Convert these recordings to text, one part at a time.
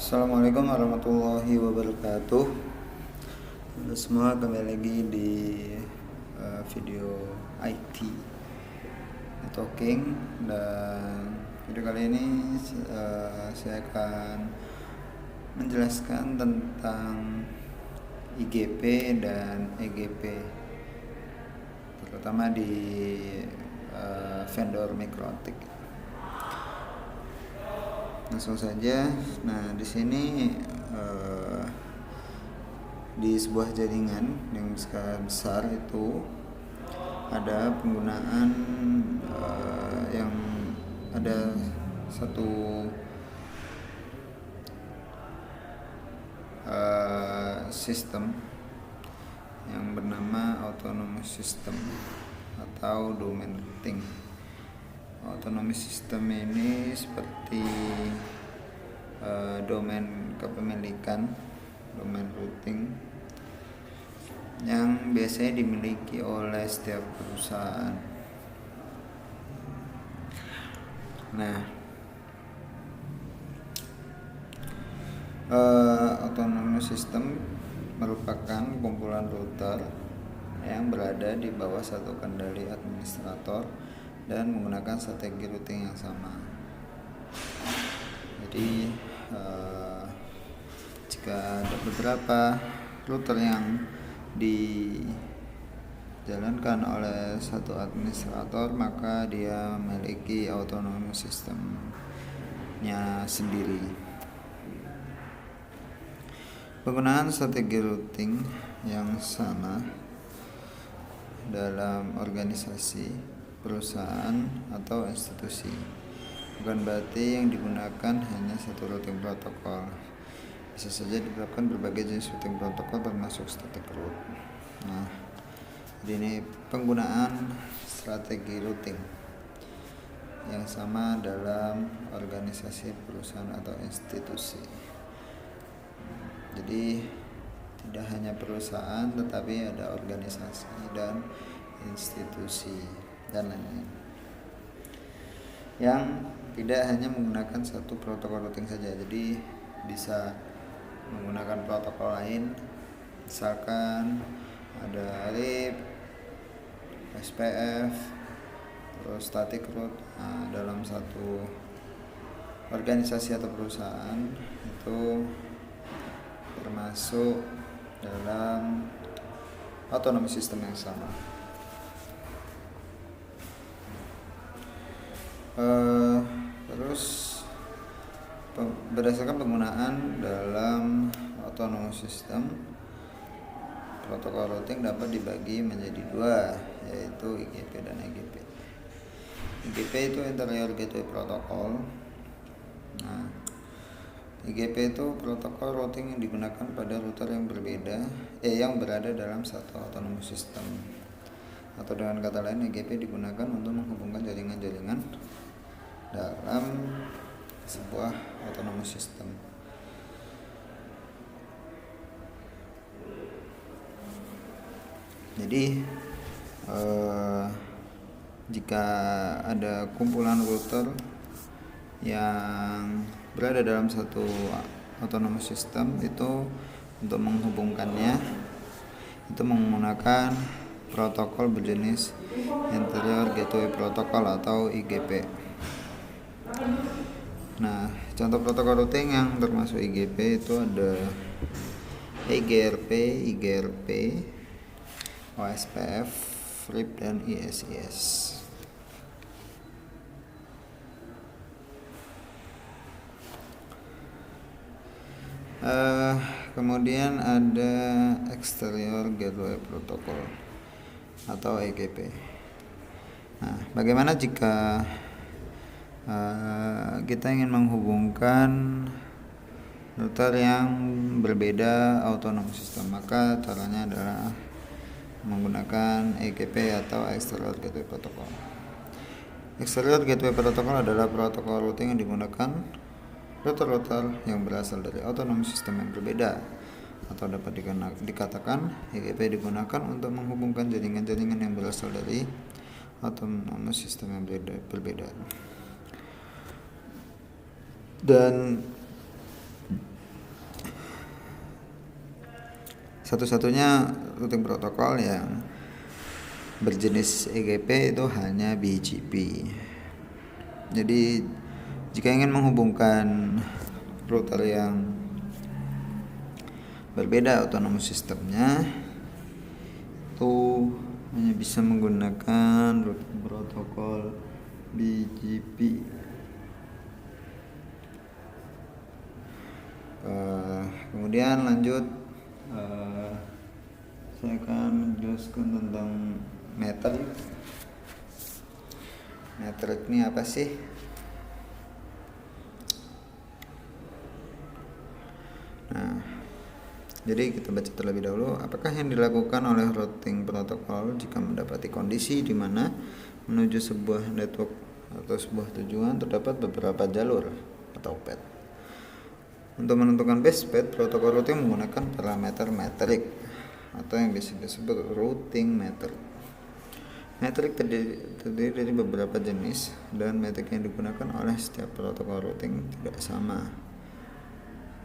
Assalamualaikum warahmatullahi wabarakatuh. Halo semua, kembali lagi di video IT Talking. Dan video kali ini saya akan menjelaskan tentang IGP dan EGP, terutama di vendor Mikrotik. Langsung saja. Nah, di sini di sebuah jaringan yang skala besar itu ada penggunaan yang ada satu sistem yang bernama autonomous system atau domain routing. Autonomous system ini seperti domain kepemilikan, domain routing yang biasanya dimiliki oleh setiap perusahaan. Nah, autonomous system merupakan kumpulan router yang berada di bawah satu kendali administrator dan menggunakan strategi routing yang sama. Jadi jika ada beberapa router yang dijalankan oleh satu administrator, maka dia memiliki autonomous systemnya sendiri. Penggunaan strategi routing yang sama dalam organisasi, perusahaan atau institusi bukan berarti yang digunakan hanya satu routing protokol. Bisa saja diterapkan berbagai jenis routing protokol termasuk static route. Nah, ini penggunaan strategi routing yang sama dalam organisasi, perusahaan atau institusi. Jadi tidak hanya perusahaan, tetapi ada organisasi dan institusi dan lain-lain yang tidak hanya menggunakan satu protokol routing saja. Jadi bisa menggunakan protokol lain, misalkan ada RIP, SPF, terus static route. Nah, dalam satu organisasi atau perusahaan itu termasuk dalam autonomous system yang sama. Terus berdasarkan penggunaan dalam autonomous system, protokol routing dapat dibagi menjadi dua, yaitu IGP dan EGP. IGP itu Interior Gateway Protocol. Nah, IGP itu protokol routing yang digunakan pada router yang berbeda, yang berada dalam satu autonomous system. Atau dengan kata lain, EGP digunakan untuk menghubungkan jaringan-jaringan dalam sebuah autonomous system. Jadi jika ada kumpulan router yang berada dalam satu autonomous system, itu untuk menghubungkannya itu menggunakan protokol berjenis Interior Gateway Protocol atau IGP. Nah, contoh protokol routing yang termasuk IGP itu ada EGRP, IGRP, OSPF, RIP, dan ISIS. Kemudian ada Exterior Gateway Protocol atau EGP. Nah, bagaimana jika kita ingin menghubungkan router yang berbeda autonomous system? Maka caranya adalah menggunakan EGP atau Exterior Gateway Protocol. Exterior Gateway Protocol adalah protokol routing yang digunakan router-router yang berasal dari autonomous system yang berbeda, atau dapat dikatakan EGP digunakan untuk menghubungkan jaringan-jaringan yang berasal dari autonomous system yang berbeda. Dan Satu-satunya routing protokol yang berjenis EGP itu hanya BGP. Jadi jika ingin menghubungkan router yang berbeda autonomous sistemnya, itu hanya bisa menggunakan routing protokol BGP. Kemudian lanjut, saya akan menjelaskan tentang metrik. Metrik ini apa sih? Nah, jadi kita baca terlebih dahulu. Apakah yang dilakukan oleh routing protokol jika mendapati kondisi di mana menuju sebuah network atau sebuah tujuan terdapat beberapa jalur atau path? Untuk menentukan best path, protokol routing menggunakan parameter metrik atau yang disebut routing metrik. Metrik terdiri dari beberapa jenis, dan metrik yang digunakan oleh setiap protokol routing tidak sama,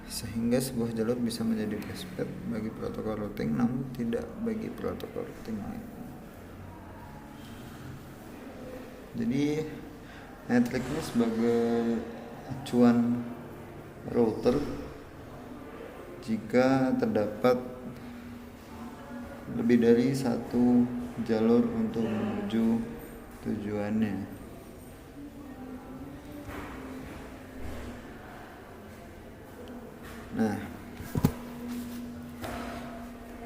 sehingga sebuah jalur bisa menjadi best path bagi protokol routing namun tidak bagi protokol routing lain. Jadi metrik ini sebagai acuan router jika terdapat lebih dari satu jalur untuk menuju tujuannya. Nah,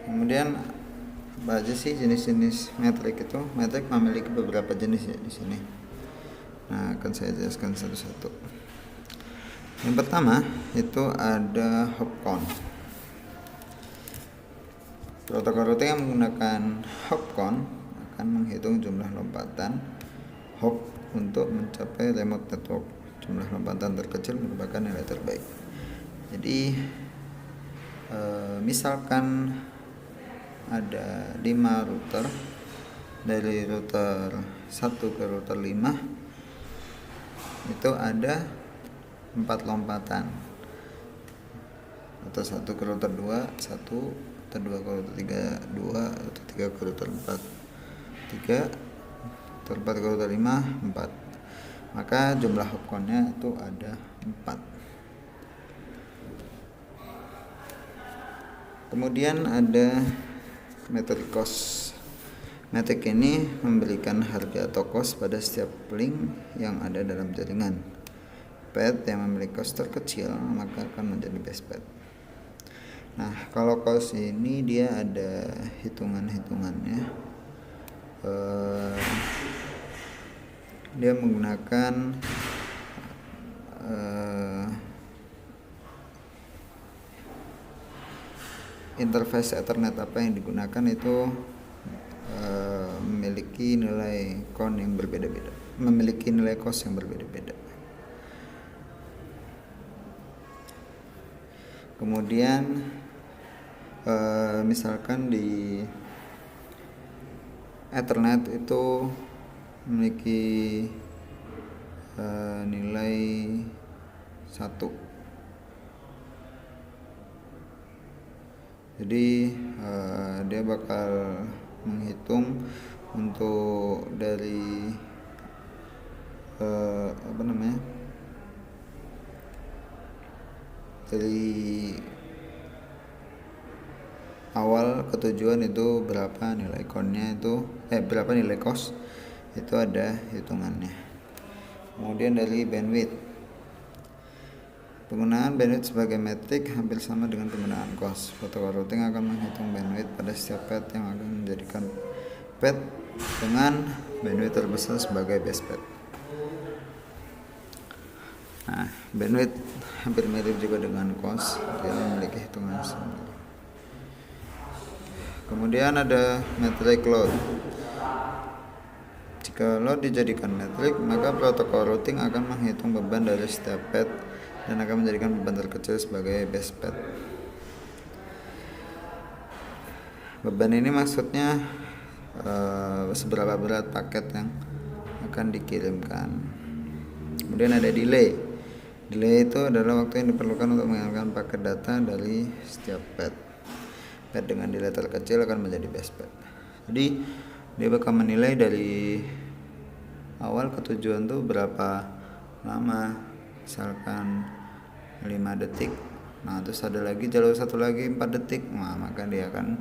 kemudian apa aja sih jenis-jenis metrik itu? Metrik memiliki beberapa jenis ya di sini. Nah, akan saya jelaskan satu-satu. Yang pertama itu ada hop count. Protokol routing yang menggunakan hop count akan menghitung jumlah lompatan hop untuk mencapai remote network. Jumlah lompatan terkecil merupakan nilai terbaik. Jadi misalkan ada 5 router, dari router 1 ke router 5 itu ada 4 lompatan, atau 1 ke router 2 1, atau 2 ke router 3 2, atau 3 ke router 4 3, atau 4 ke router 5 4. Maka jumlah hop count-nya itu ada 4. Kemudian ada metrik cost. Metrik ini memberikan harga atau cost pada setiap link yang ada dalam jaringan. Path yang memiliki cost terkecil maka akan menjadi best path. Nah, kalau cost ini dia ada hitungannya. Dia menggunakan interface Ethernet apa yang digunakan itu memiliki nilai count yang berbeda-beda, memiliki nilai cost yang berbeda-beda. Kemudian misalkan di Ethernet itu memiliki nilai 1. Jadi dia bakal menghitung untuk dari dari awal ke tujuan itu berapa nilai count-nya itu, berapa nilai cost itu ada hitungannya. Kemudian dari bandwidth, penggunaan bandwidth sebagai metrik hampir sama dengan penggunaan cost. Protokol routing akan menghitung bandwidth pada setiap path yang akan menjadikan path dengan bandwidth terbesar sebagai best path. Nah, bandwidth hampir mirip juga dengan cost, dia memiliki hitungan sendiri. Kemudian ada metrik load. Jika load dijadikan metrik, maka protokol routing akan menghitung beban dari setiap path dan akan menjadikan beban terkecil sebagai best path. Beban ini maksudnya seberapa berat paket yang akan dikirimkan. Kemudian ada delay. Delay itu adalah waktu yang diperlukan untuk mengirimkan paket data dari setiap path. bet dengan nilai terkecil akan menjadi best bet. Jadi dia bakal menilai dari awal ke tujuan tuh berapa lama, misalkan 5 detik. Nah terus ada lagi jalur satu lagi 4 detik, nah maka dia akan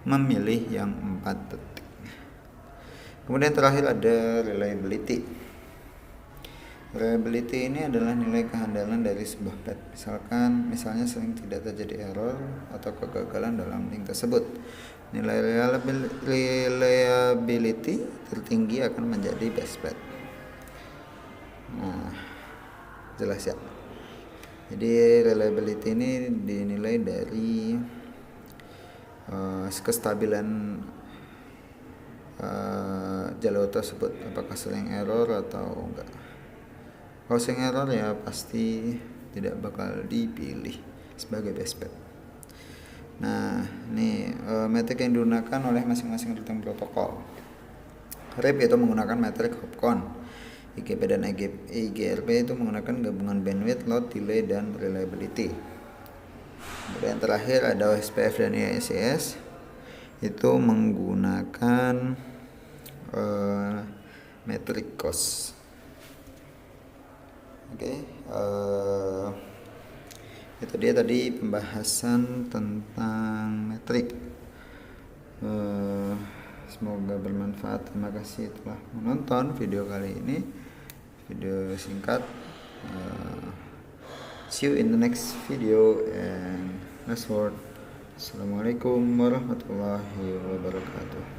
memilih yang 4 detik. Kemudian terakhir ada reliability. Reliability ini adalah nilai kehandalan dari sebuah bet. Misalnya sering tidak terjadi error atau kegagalan dalam link tersebut. Nilai reliability tertinggi akan menjadi best bet. Nah, jelas ya. Jadi reliability ini dinilai dari kestabilan jalur tersebut, apakah sering error atau enggak. Kalau sering error ya pasti tidak bakal dipilih sebagai best bet. Nah, ini metrik yang digunakan oleh masing-masing routing protokol. RIP itu menggunakan metrik Hopcon. IGP dan IGRP itu menggunakan gabungan bandwidth, load, delay, dan reliability. Kemudian terakhir ada OSPF dan IICS itu menggunakan metrik cost. Itu dia tadi pembahasan tentang metrik. Semoga bermanfaat. Terima kasih telah menonton video kali ini, video singkat. See you in the next video and last word. Assalamualaikum warahmatullahi wabarakatuh.